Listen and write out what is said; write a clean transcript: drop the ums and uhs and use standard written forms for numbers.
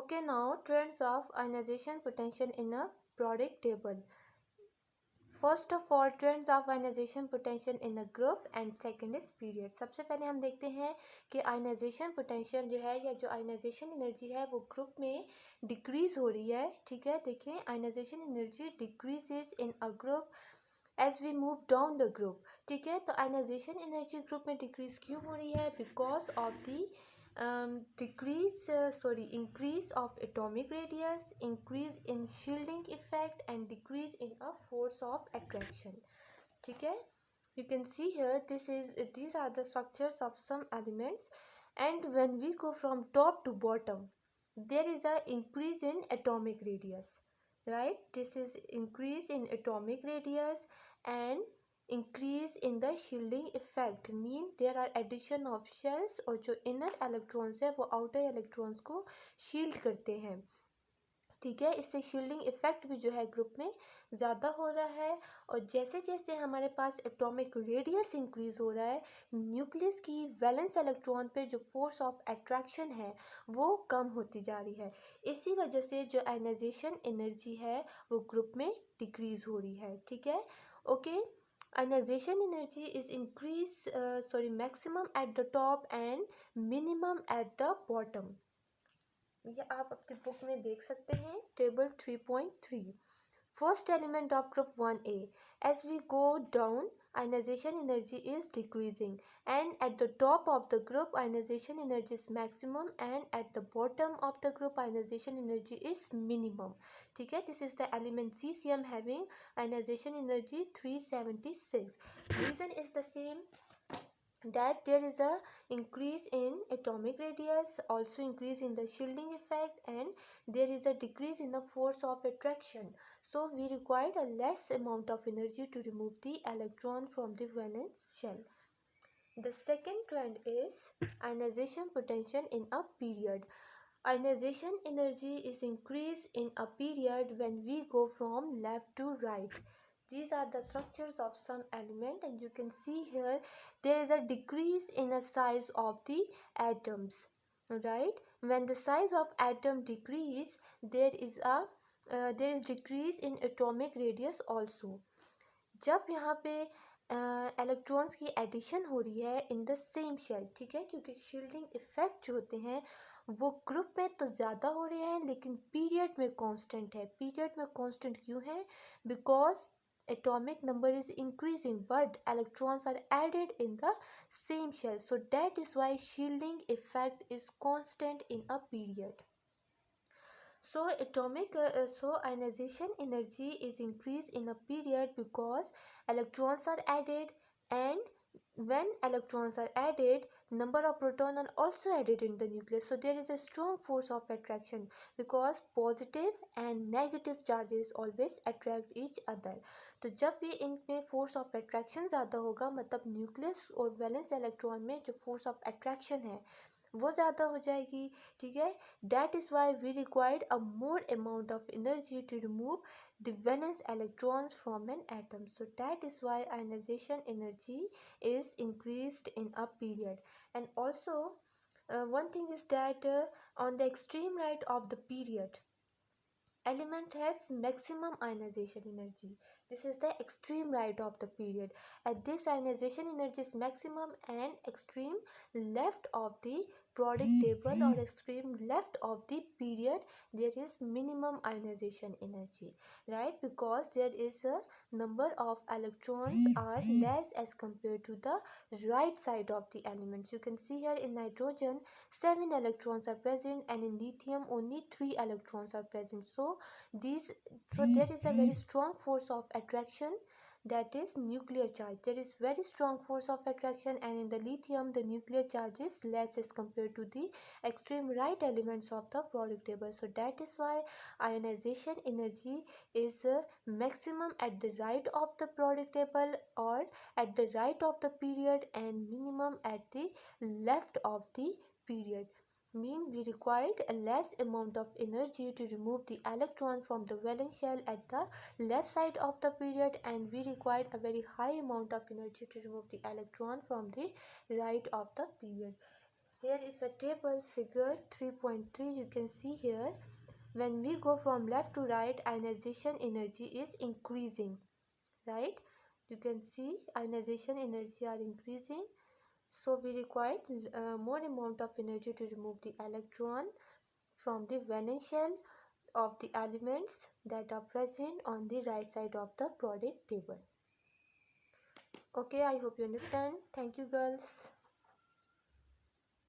Okay, now trends of ionization potential in a periodic table. First of all trends of ionisation potential in a group and second is period. सबसे पहले हम देखते हैं कि ionization potential जो है या जो आयनाइजेशन एनर्जी है वो ग्रुप में डिक्रीज हो रही है। ठीक है, देखें ionisation energy decreases in a group as we move down the group. ठीक है, तो आयनाइजेशन एनर्जी ग्रुप में डिक्रीज क्यों हो रही है? Because of the increase of atomic radius, increase in shielding effect and decrease in a force of attraction. ठीक है, you can see here these are the structures of some elements, and when we go from top to bottom there is a increase in atomic radius, right? This is increase in atomic radius and increase in the shielding effect, mean there are addition of shells और जो inner electrons है वो outer electrons को shield करते हैं। ठीक है, इससे शील्डिंग इफेक्ट भी जो है ग्रुप में ज़्यादा हो रहा है। और जैसे जैसे हमारे पास एटॉमिक रेडियस इंक्रीज हो रहा है, न्यूक्लियस की वैलेंस इलेक्ट्रॉन पे जो फोर्स ऑफ अट्रैक्शन है वो कम होती जा रही है। इसी वजह से जो आयनाइजेशन एनर्जी है वो ग्रुप में डिक्रीज हो रही है। ठीक है, okay. Ionization energy is maximum at the top and minimum at the bottom. ये आप अपनी बुक में देख सकते हैं, table 3.3। First element of group 1A, as we go down ionization energy is decreasing and at the top of the group ionization energy is maximum and at the bottom of the group ionization energy is minimum. ठीक है, this is the element cesium having ionization energy 376. Reason is the same, that there is a increase in atomic radius, also increase in the shielding effect, and there is a decrease in the force of attraction, so we required a less amount of energy to remove the electron from the valence shell. The second trend is ionization potential in a period. Ionization energy is increased in a period when we go from left to right. These are the structures of some element, and you can see here there is a decrease in the size of the atoms, right? When the size of atom decrease, there is decrease in atomic radius also. जब यहाँ पे electrons की addition हो रही है in the same shell, ठीक है, क्योंकि शील्डिंग इफेक्ट जो होते हैं वो ग्रुप में तो ज़्यादा हो रहे हैं लेकिन पीरियड में कांस्टेंट है। पीरियड में कांस्टेंट क्यों है? Because atomic number is increasing but electrons are added in the same shell, so that is why shielding effect is constant in a period. So ionization energy is increased in a period because electrons are added, and when electrons are added, number of protons are also added in the nucleus, so there is a strong force of attraction because positive and negative charges always attract each other. तो जब भी इनमें force of attraction ज़्यादा होगा, मतलब nucleus और valence electron में जो फोर्स ऑफ अट्रैक्शन है वो ज़्यादा हो जाएगी। ठीक है, that is why we required a more amount of energy to remove the valence electrons from an atom, so that is why ionization energy is increased in a period. And also one thing is that on the extreme right of the period element has maximum ionization energy. This is the extreme right of the period. At this ionization energy is maximum, and extreme left of the periodic table or extreme left of the period there is minimum ionization energy, right? Because there is a number of electrons are less as compared to the right side of the elements. You can see here in nitrogen 7 electrons are present, and in lithium only 3 electrons are present. So there is a very strong force of attraction, that is nuclear charge. There is very strong force of attraction, and in the lithium the nuclear charge is less as compared to the extreme right elements of the periodic table. So that is why ionization energy is maximum at the right of the periodic table or at the right of the period, and minimum at the left of the period. Mean we required a less amount of energy to remove the electron from the valence shell at the left side of the period, and we required a very high amount of energy to remove the electron from the right of the period. Here is a table, figure 3.3. You can see here, when we go from left to right, ionization energy is increasing, right? You can see ionization energy are increasing, so we require more amount of energy to remove the electron from the valence shell of the elements that are present on the right side of the periodic table. Okay, I hope you understand. Thank you, girls.